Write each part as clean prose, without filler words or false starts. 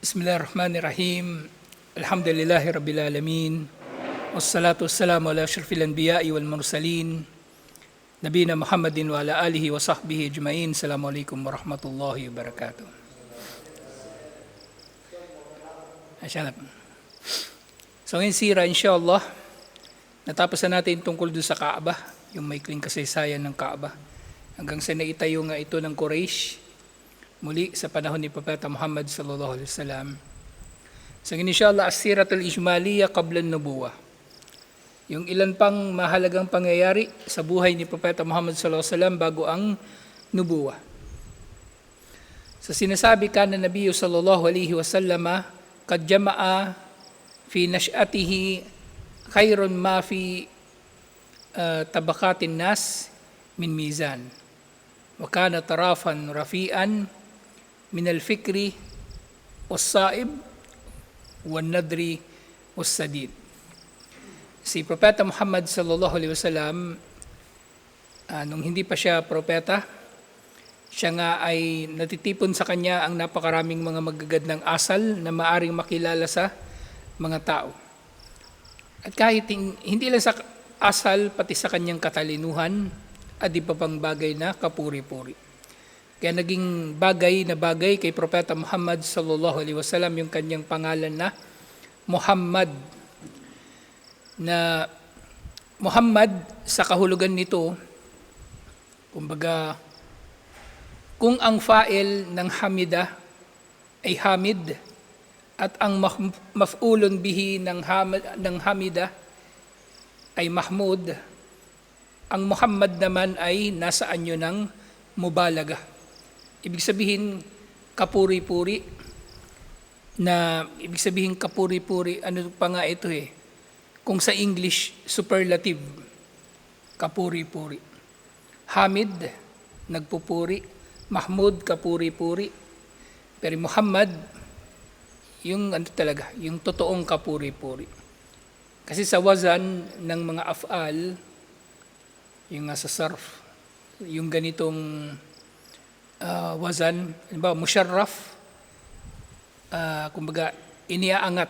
Bismillahirrahmanirrahim. Alhamdulillahi Rabbil Alamin. Wassalatu wassalamu ala asyrafil anbiya'i wal mursalin. Nabina Muhammadin wa ala alihi wa sahbihi ajma'in. Assalamualaikum warahmatullahi wabarakatuh. So ngayon sira insyaAllah, natapos na natin tungkol doon sa Kaaba, yung maikling kasaysayan ng Kaaba. Hanggang sa naitayo nga ito ng Quraysh muli sa panahon ni Propeta Muhammad sallallahu alaihi wasallam. So inshallah as-siratul ijmaliyya qabla an-nubuwah. Yung ilan pang mahalagang pangyayari sa buhay ni Propeta Muhammad sallallahu alaihi wasallam bago ang nubuwah. So sinasabi kana Nabiyyu sallallahu alaihi wasallam qad jama'a fi nash'atihi khairun ma fi tabaqatin nas min mizan. Wa kana tarafan rafi'an min al-fikri was-sa'ib wan-nadri was-sadid. Si Propeta Muhammad sallallahu alaihi wasallam nung hindi pa siya propeta, siya nga ay natitipon sa kanya ang napakaraming mga magagad ng asal na maaring makilala sa mga tao. At kahit hindi lang sa asal, pati sa kanyang katalinuhan at iba pang bagay na kapuri-puri. Kaya naging bagay na bagay kay Propeta Muhammad sallallahu alaihi wasallam yung kanyang pangalan na Muhammad. Na Muhammad sa kahulugan nito, kumbaga, kung ang fa'il ng hamida ay hamid at ang maf'ulun bihi ng hamida ay mahmud, ang Muhammad naman ay nasa anyo ng mubalaga. Ibig sabihin, kapuri-puri, ano pa nga ito kung sa English, superlative, kapuri-puri. Hamid, nagpupuri. Mahmud, kapuri-puri. Pero Muhammad, yung yung totoong kapuri-puri. Kasi sa wazan ng mga af'al, yung sa sarf, yung ganitong wazan, musharraf, kumbaga iniaangat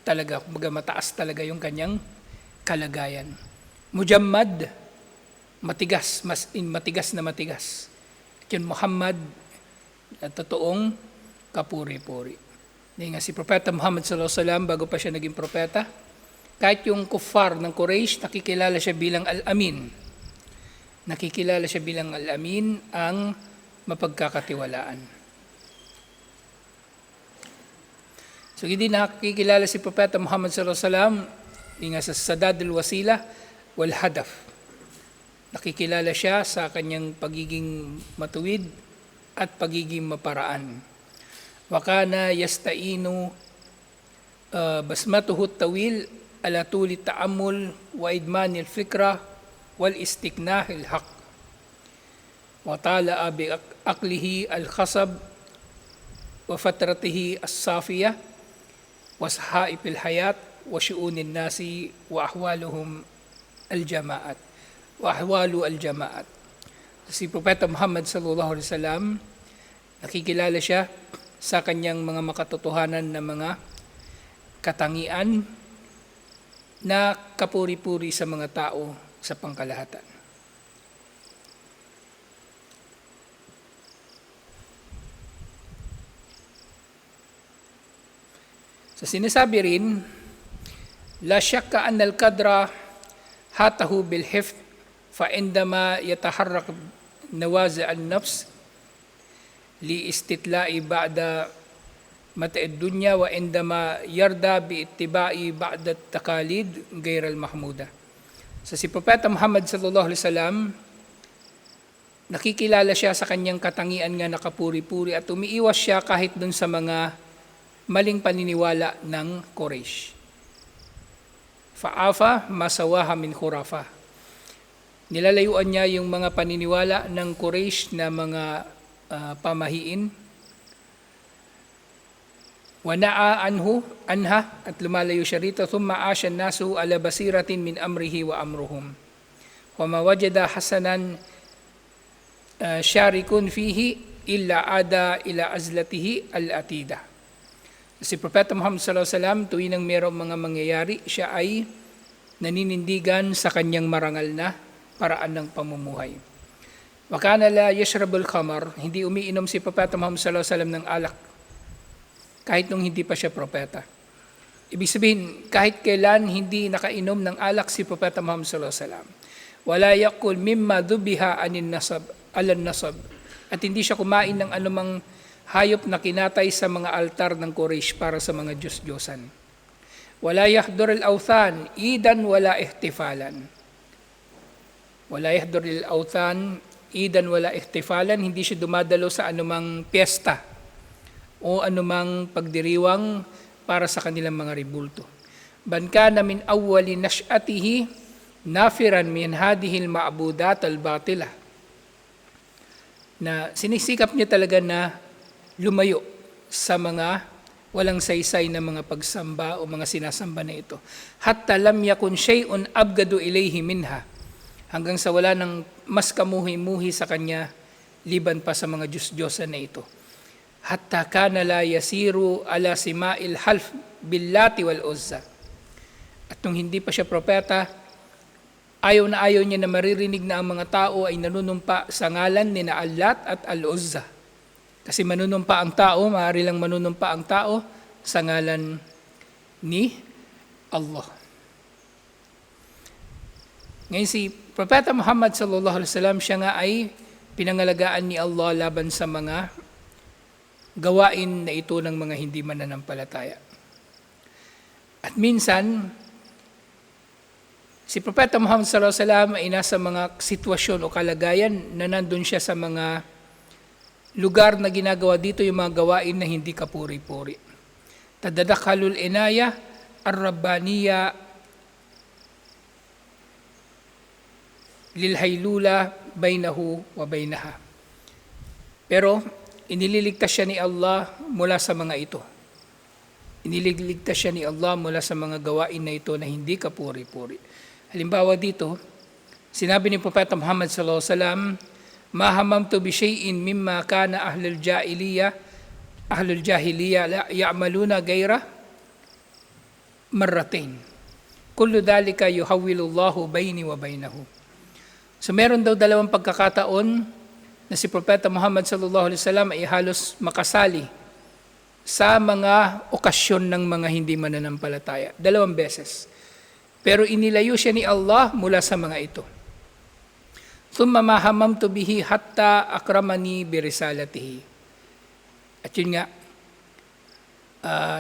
talaga, kumbaga mataas talaga yung kanyang kalagayan. Mujammad, matigas, matigas na matigas. At yun Muhammad, totoong kapuri-puri. Hindi nga si Propeta Muhammad sallallahu alaihi wasallam, bago pa siya naging propeta, kahit yung kuffar ng Quraysh, nakikilala siya bilang Al-Amin. Nakikilala siya bilang Al-Amin, ang mapagkakatiwalaan. So hindi nakikilala si Propeta Muhammad sallallahu alaihi wasallam nga sa sadadul wasila wal hadaf. Nakikilala siya sa kanyang pagiging matuwid at pagiging maparaan. Wa kana yasta'inu basmatuhu tawil ala tuli ta'ammul wa idmanil fikra wal istiknahil haq. Wa tala'a bi aqlihi al-khasab wa fatratihi as-safiyah wa sahaifil hayat wa syu'unin nasi wa ahwaluhum al-jama'at wa ahwalu al-jama'at. Si Propeta Muhammad sallallahu alaihi wasallam, nakikilala siya sa kanyang mga makatotohanan na mga katangian na kapuri-puri sa mga tao sa pangkalahatan. So sinasabi rin, la syakka anna al-qadra hatahu bil hifd fa indama yataharrak nawazi' an-nafs li istitla'i ba'da mata'id dunya wa indama yarda bi ittiba'i ba'da at-taqalid ghayr al-mahmuda. So si Propeta Muhammad sallallahu alaihi wasallam, nakikilala siya sa kanyang katangian nga nakapuri-puri at umiiwas siya kahit dun sa mga maling paniniwala ng Quraysh. Fa'afa masawaha min khurafa. Nilalayuan niya yung mga paniniwala ng Quraysh na mga pamahiin. Wa na'a anha at lumalayo siya rito. Thumma asya nasu ala basiratin min amrihi wa amruhum. Wa ma wajada hasanan syarikun fihi illa ada ila azlatihi al-atida. Si Propeta Muhammad sallallahu alaihi wasallam, tuwing nang mayroong mga mangyayari, siya ay naninindigan sa kanyang marangal na paraan ng pamumuhay. Wa kana la yashrabul khamar, hindi umiinom si Propeta Muhammad sallallahu alaihi wasallam ng alak kahit nung hindi pa siya propeta. Ibig sabihin, kahit kailan hindi nakainom ng alak si Propeta Muhammad sallallahu alaihi wasallam. Wala yakul mimma dhubiha alan nasab. At hindi siya kumain ng anumang hayop na kinatay sa mga altar ng Quraysh para sa mga Diyos-Diyosan. Wala yahdur al-awthan idan wala ihtifalan. Wala yahdur al-awthan idan wala ihtifalan, hindi siya dumadalo sa anumang piyesta o anumang pagdiriwang para sa kanilang mga ribulto. Ban kana min awwali nash'atihi nafiran min hadhihi al-ma'budat al-batila. Na sinisikap niya talaga na lumayo sa mga walang saysay na mga pagsamba o mga sinasamba na ito. Hatta lam yakun shay'un abgadu ilayhi minha. Hanggang sa wala ng mas kamuhi-muhi sa kanya liban pa sa mga Diyos-Diyosan na ito. Hatta kana la yasiru ala sima'il half billati wal uzza. At nung hindi pa siya propeta, ayaw niya na maririnig na ang mga tao ay nanunumpa sa ngalan ni na Allat at Al-Uzza. Kasi manunumpa ang tao, maaari lang manunumpa ang tao sa ngalan ni Allah. Ngayon si Propeta Muhammad sallallahu alaihi wasallam, siya nga ay pinangalagaan ni Allah laban sa mga gawain na ito ng mga hindi mananampalataya. At minsan, si Propeta Muhammad sallallahu alaihi wasallam ay nasa mga sitwasyon o kalagayan na nandun siya sa mga lugar na ginagawa dito yung mga gawain na hindi kapuri-puri. Tadadakhalul inaya ar-rabbaniya lilhaylula bainahu wa bainaha. Pero iniligtas siya ni Allah mula sa mga ito. Iniligtas siya ni Allah mula sa mga gawain na ito na hindi kapuri-puri. Halimbawa dito, sinabi ni Propeta Muhammad sallallahu alaihi wasallam, "Ma hamamtu bi shay'in mimma kana ahlul jahiliya la ya'maluna ghayra marratain. Kullu dhalika yuhawwilu Allahu bayni wa bainahu." So meron daw dalawang pagkakataon na si Propeta Muhammad sallallahu alaihi wasallam ay halos makasali sa mga okasyon ng mga hindi mananampalataya. 2 beses. Pero inilayo siya ni Allah mula sa mga ito. Thumma ma hamamtu bihi hatta akramani bi risalatihi. At yun nga,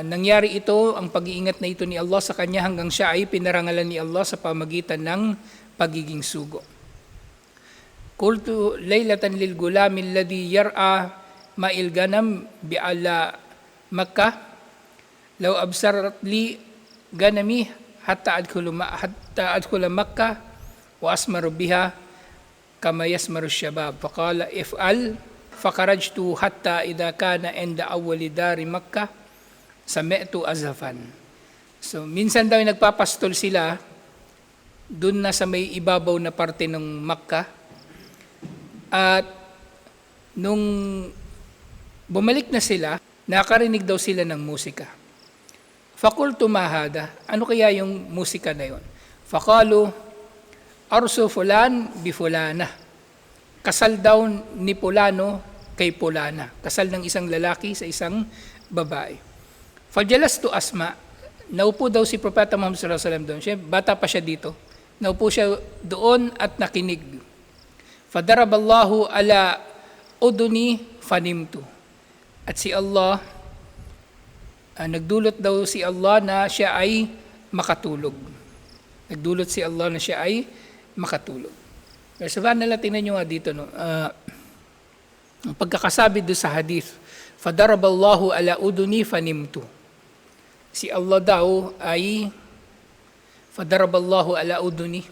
nangyari ito, ang pag-iingat na ito ni Allah sa kanya hanggang siya ay pinarangalan ni Allah sa pamagitan ng pagiging sugo. Qultu laylatan lil gulami alladhi yar'a ma'il ganam bi ala Makkah law absarat li ganami hatta adkhula Makkah wa asmaru biha kama yasmaru syabab faqala if'al fakarajtu hatta idha kana inda awwali dari Makkah sami'tu azafan. So minsan daw nagpapastol sila dun na sa may ibabaw na parte ng Makkah. At nung bumalik na sila, nakarinig daw sila ng musika. Fakultu mahada, ano kaya yung musika na yon? Fakalu, arsu fulan bi fulana. Kasal daw ni Pulano kay Pulana. Kasal ng isang lalaki sa isang babae. Fajalastu asma, naupo daw si Propeta Muhammad sallallahu alaihi wasallam doon. Siya, bata pa siya dito. Naupo siya doon at nakinig. Fadaraballahu ala uduni fanimtu. At si Allah, nagdulot daw si Allah na siya ay makatulog. Nagdulot si Allah na siya ay makatulog. Pero subhanallah, tingnan nyo nga dito, no? Ang pagkakasabi doon sa hadith, fadaraballahu ala uduni fanimtu. Si Allah daw ay fadaraballahu ala uduni.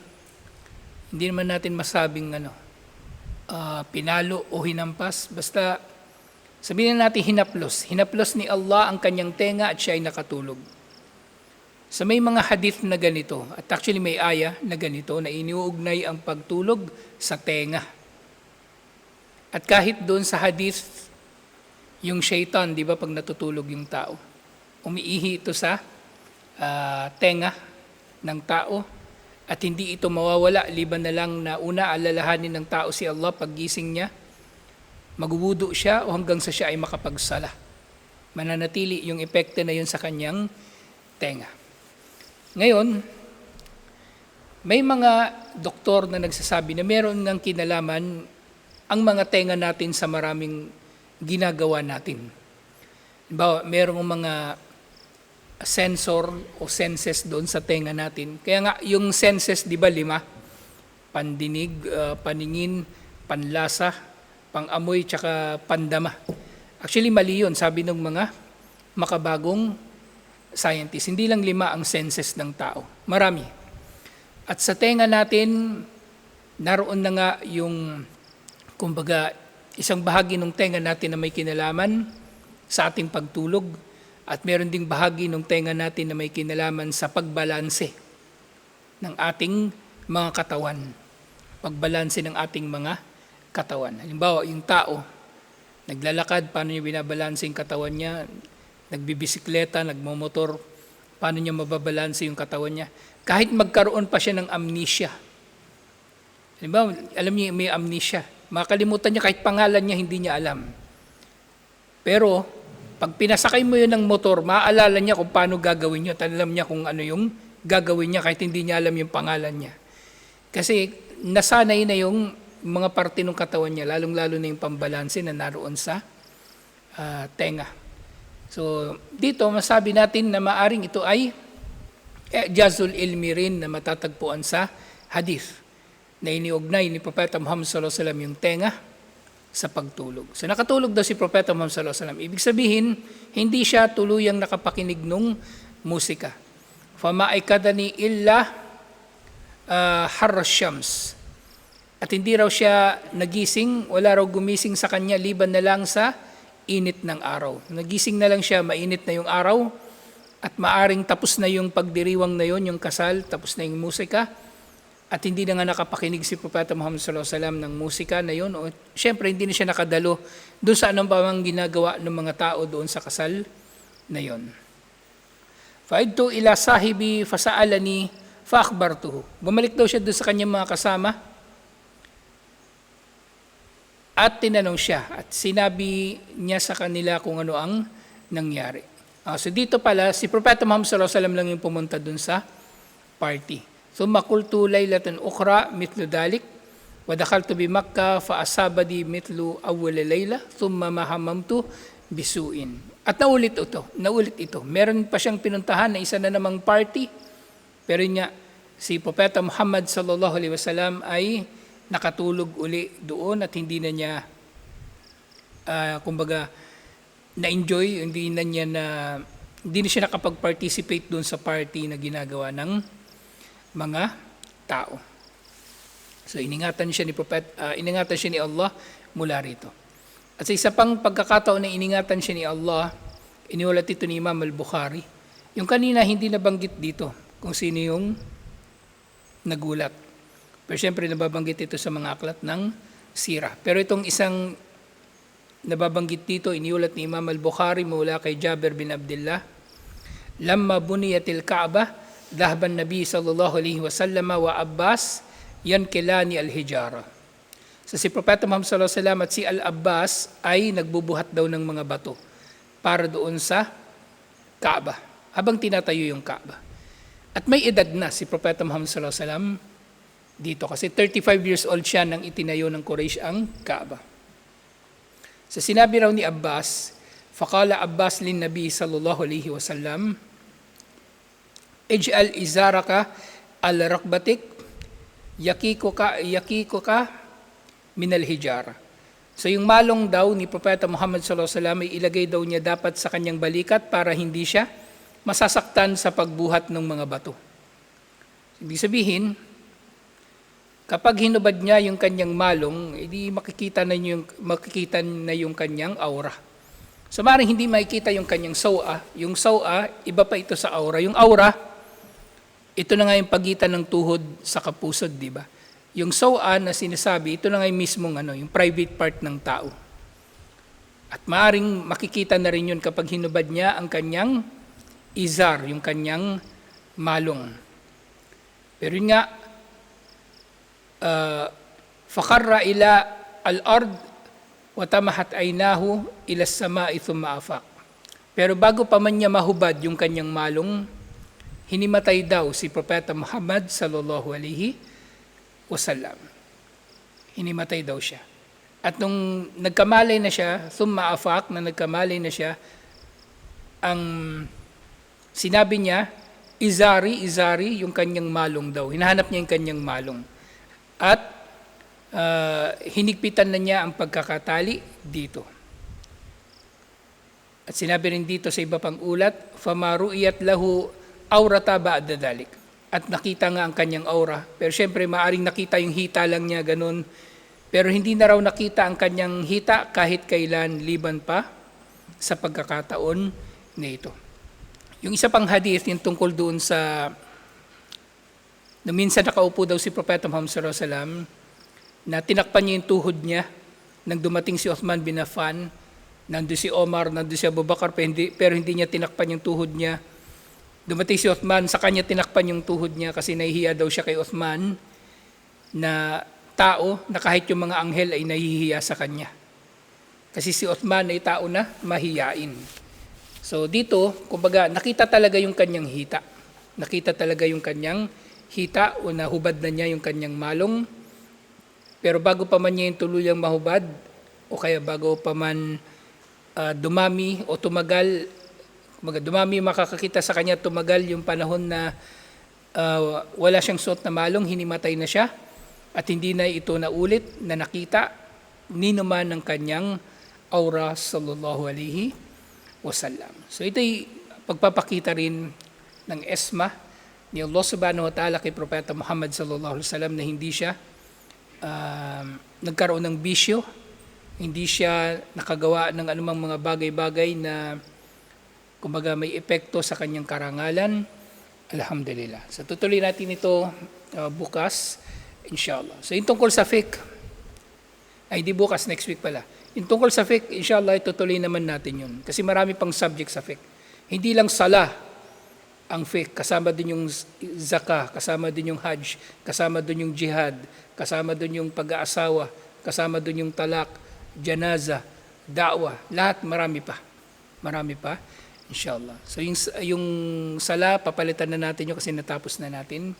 Hindi naman natin masabing pinalo o hinampas. Basta sabihin natin hinaplos. Hinaplos ni Allah ang kanyang tenga at siya ay nakatulog. So may mga hadith na ganito, at actually may ayah na ganito na iniuugnay ang pagtulog sa tenga. At kahit doon sa hadith, yung shaitan, di ba, pag natutulog yung tao, umiihi ito sa tenga ng tao at hindi ito mawawala liban na lang na una alalahanin ng tao si Allah paggising niya, magwudu siya o hanggang sa siya ay makapagsala. Mananatili yung epekto na yun sa kanyang tenga. Ngayon, may mga doktor na nagsasabi na meron ngang kinalaman ang mga tenga natin sa maraming ginagawa natin. Halimbawa, merong mga sensor o senses doon sa tenga natin. Kaya nga, yung senses, di ba, 5? Pandinig, paningin, panlasa, pangamoy, tsaka pandama. Actually, mali yun, sabi ng mga makabagong scientists. Hindi lang 5 ang senses ng tao. Marami. At sa tenga natin, naroon na nga yung, kumbaga, isang bahagi ng tenga natin na may kinalaman sa ating pagtulog. At meron ding bahagi ng tenga natin na may kinalaman sa pagbalanse ng ating mga katawan. Pagbalanse ng ating mga katawan. Halimbawa, yung tao, naglalakad, paano niya binabalanse yung katawan niya? Nagbibisikleta, nagmomotor, paano niya mababalanse yung katawan niya? Kahit magkaroon pa siya ng amnesia. Halimbawa, alam niya may amnesia. Makalimutan niya kahit pangalan niya, hindi niya alam. Pero, pag pinasakay mo yun ng motor, maaalala niya kung paano gagawin niya. Alam niya kung ano yung gagawin niya kahit hindi niya alam yung pangalan niya. Kasi nasanay na yung mga parte ng katawan niya, lalong-lalo na yung pambalanse na naroon sa tenga. So dito masabi natin na maaring ito ay ijazul ilmi rin na matatagpuan sa hadith na iniugnay ni Propeta Muhammad sallallahu alaihi wasallam yung tenga sa pagtulog. So nakatulog daw si Propeta Muhammad sallallahu alaihi wasallam. Ibig sabihin, hindi siya tuluyang nakapakinig ng musika. Fama ikadani illa harra syams. At hindi raw siya nagising, wala raw gumising sa kanya liban na lang sa init ng araw. Nagising na lang siya, mainit na yung araw at maaring tapos na yung pagdiriwang na yon, yung kasal, tapos na yung musika. At hindi na nga nakapakinig si Propeta Muhammad sallallahu alaihi wasallam ng musika na yun. O, syempre, hindi na siya nakadalo doon sa anong bawang ginagawa ng mga tao doon sa kasal na yun. Fa'idtu ila sahibi fasa'alani fa'akhbartuhu. Bumalik daw siya doon sa kanyang mga kasama at tinanong siya at sinabi niya sa kanila kung ano ang nangyari. So dito pala, si Propeta Muhammad sallallahu alaihi wasallam lang yung pumunta doon sa party. ثم قلت ليلة أخرى مثل ذلك ودخلت بمكة فأصابني مثل أول ليلة ثم ما هممت بسوء. At naulit ito. Meron pa siyang pinuntahan na isa na namang party. Pero niya, si Propeta Muhammad sallallahu alaihi wasallam ay nakatulog uli doon at hindi na niya, na-enjoy, hindi na siya nakapag-participate doon sa party na ginagawa ng mga tao. So iningatan siya ni Allah mula rito. At sa isa pang pagkakataon na iningatan siya ni Allah, iniulat ito ni Imam al-Bukhari. Yung kanina hindi nabanggit dito kung sino yung nagulat. Pero siyempre nababanggit ito sa mga aklat ng sirah. Pero itong isang nababanggit dito, iniulat ni Imam al-Bukhari mula kay Jabir bin Abdullah. Lamma buniyatil Ka'bah Dhahban Nabi sallallahu alaihi wasallam wa Abbas yankilani al-hijara. So si Propeta Muhammad sallallahu alaihi wasallam at si Al-Abbas ay nagbubuhat daw ng mga bato para doon sa Kaaba habang tinatayo yung Kaaba. At may edad na si Propeta Muhammad sallallahu alaihi wasallam dito kasi 35 years old siya nang itinayo ng Quraysh ang Kaaba. So sinabi raw ni Abbas, faqala Abbas lin Nabi sallallahu alaihi wasallam, ij'al izaraka al-rakbatik yakiko ka min al-hijara. So yung malong daw ni Propeta Muhammad sallallahu alaihi wasallam ay ilagay daw niya dapat sa kanyang balikat para hindi siya masasaktan sa pagbuhat ng mga bato. Ibig sabihin, kapag hinubad niya yung kanyang malong, edi makikita na yung kanyang aura. So maaaring hindi makikita yung kanyang sawa. Yung sawa, iba pa ito sa aura. Yung aura, ito na nga yung pagitan ng tuhod sa kapusod, di ba? Yung sawa na sinasabi, ito na nga yung mismong yung private part ng tao. At maaring makikita na rin yun kapag hinubad niya ang kanyang izar, yung kanyang malong. Pero yun nga, fakarra ila al-ard wa tamahat aynahu ila as-sama'i thumma afaq. Pero bago pa man niya mahubad yung kanyang malong, hinimatay daw si Propeta Muhammad sallallahu alaihi wasallam. Hinimatay daw siya. At nung nagkamalay na siya, thumma afaq, na nagkamalay na siya, ang sinabi niya, izari, yung kanyang malong daw. Hinahanap niya yung kanyang malong. At hinigpitan na niya ang pagkakatali dito. At sinabi rin dito sa iba pang ulat, فَمَا رُؤِيَتْ لَهُ أَوْرَةَ بَعْدَ ذَلِكَ. At nakita nga ang kanyang aura. Pero syempre, maaring nakita yung hita lang niya, ganun. Pero hindi na raw nakita ang kanyang hita kahit kailan liban pa sa pagkakataon na ito. Yung isa pang hadith, yung tungkol doon sa na minsan nakaupo daw si Propeta Muhammad sallallahu alaihi wasallam na tinakpan niya yung tuhod niya nang dumating si Uthman bin Affan, nandun si Omar, nandun si Abu Bakar, pero hindi niya tinakpan yung tuhod niya. Dumating si Uthman, sa kanya tinakpan yung tuhod niya kasi nahihiya daw siya kay Uthman na tao na kahit yung mga anghel ay nahihiya sa kanya. Kasi si Uthman ay tao na mahiyain. So dito, kumbaga, nakita talaga yung kanyang hita. Nakita talaga yung kanyang hita o nahubad na niya yung kanyang malong. Pero bago pa man niya yung tuluyang mahubad o kaya bago pa man dumami o tumagal, dumami makakakita sa kanya, tumagal yung panahon na wala siyang suot na malong, hinimatay na siya at hindi na ito naulit na nakita ni naman ng kanyang aura sallallahu alaihi wasallam. So ito'y pagpapakita rin ng esma ni Allah subhanahu wa ta'ala kay Propeta Muhammad sallallahu alaihi wasallam na hindi siya nagkaroon ng bisyo, hindi siya nakagawa ng anumang mga bagay-bagay na kumbaga may epekto sa kanyang karangalan. Alhamdulillah. So tutuloy natin ito bukas, inshallah. So yung tungkol sa fiqh, ay di bukas, next week pala. Yung tungkol sa fiqh, inshallah, itutuloy naman natin yun. Kasi marami pang subject sa fiqh. Hindi lang salah ang fiqh, kasama din yung zakah, kasama din yung hajj, kasama din yung jihad, kasama din yung pag-aasawa, kasama din yung talak, janaza, da'wah, lahat marami pa. Marami pa, inshallah. So yung sala, papalitan na natin yun kasi natapos na natin.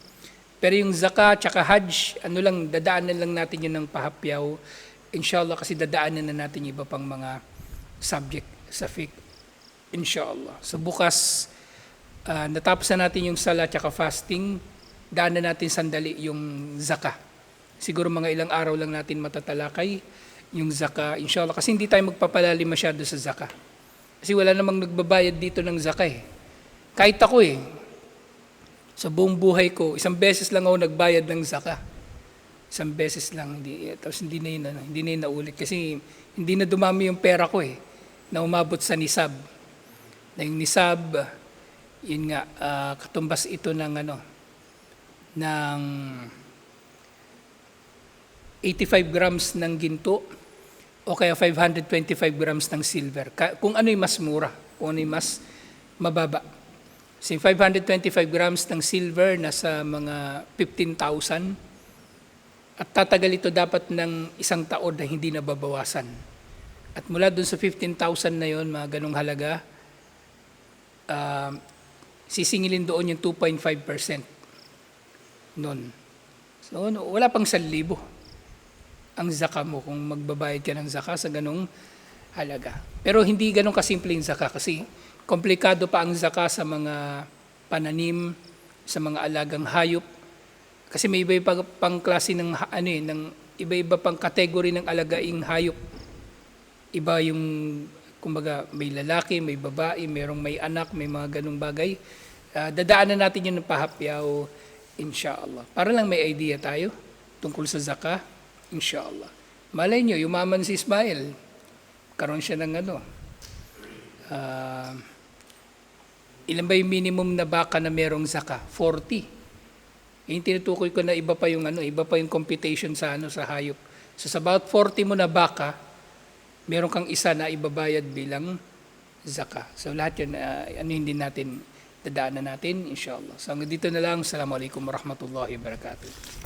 Pero yung zakah tsaka hajj, dadaanan lang natin yun ng pahapyaw. Inshallah, kasi dadaanan na natin yung iba pang mga subject sa fiqh. Inshallah. So bukas, natapos na natin yung sala tsaka fasting, daanan natin sandali yung zakah. Siguro mga ilang araw lang natin matatalakay yung zakah. Inshallah, kasi hindi tayo magpapalalim masyado sa zakah. Kasi wala namang nagbabayad dito ng zakah eh. Kahit ako eh, sa buong buhay ko, isang beses lang ako nagbayad ng zakah. Isang beses lang, tapos hindi na yun naulit. Kasi hindi na dumami yung pera ko eh, na umabot sa nisab. Na yung nisab, yun nga, katumbas ito ng ng 85 grams ng ginto o kaya 525 grams ng silver. Kung ano yung mas mura, kung ano yung mas mababa. Kasi 525 grams ng silver nasa mga 15,000 at tatagal ito dapat ng isang taon na hindi nababawasan. At mula dun sa 15,000 na yon, mga ganong halaga, sisingilin doon yung 2.5% nun. So wala pang 1,000 ang zaka mo kung magbabayad ka ng zaka sa ganong halaga. Pero hindi ganong kasimple yung zaka kasi komplikado pa ang zaka sa mga pananim, sa mga alagang hayop. Kasi may iba-iba pang klase ng iba-iba pang kategory ng alagaing hayop. Iba yung kumbaga may lalaki, may babae, merong may anak, may mga ganung bagay. Dadaanan natin yun ng pahapyaw, inshallah. Para lang may idea tayo tungkol sa zakah, inshallah. Malay nyo, yumaman si Ismail. Karoon siya ng ilan ba yung minimum na baka na merong zakah? 40. Yung tinutukoy ko na iba pa yung computation sa hayop. So sa about 40 mo na baka, meron kang isa na ibabayad bilang zakah. So lahat yun, hindi natin dadaanan natin inshallah. So hanggang dito na lang. Assalamualaikum warahmatullahi wabarakatuh.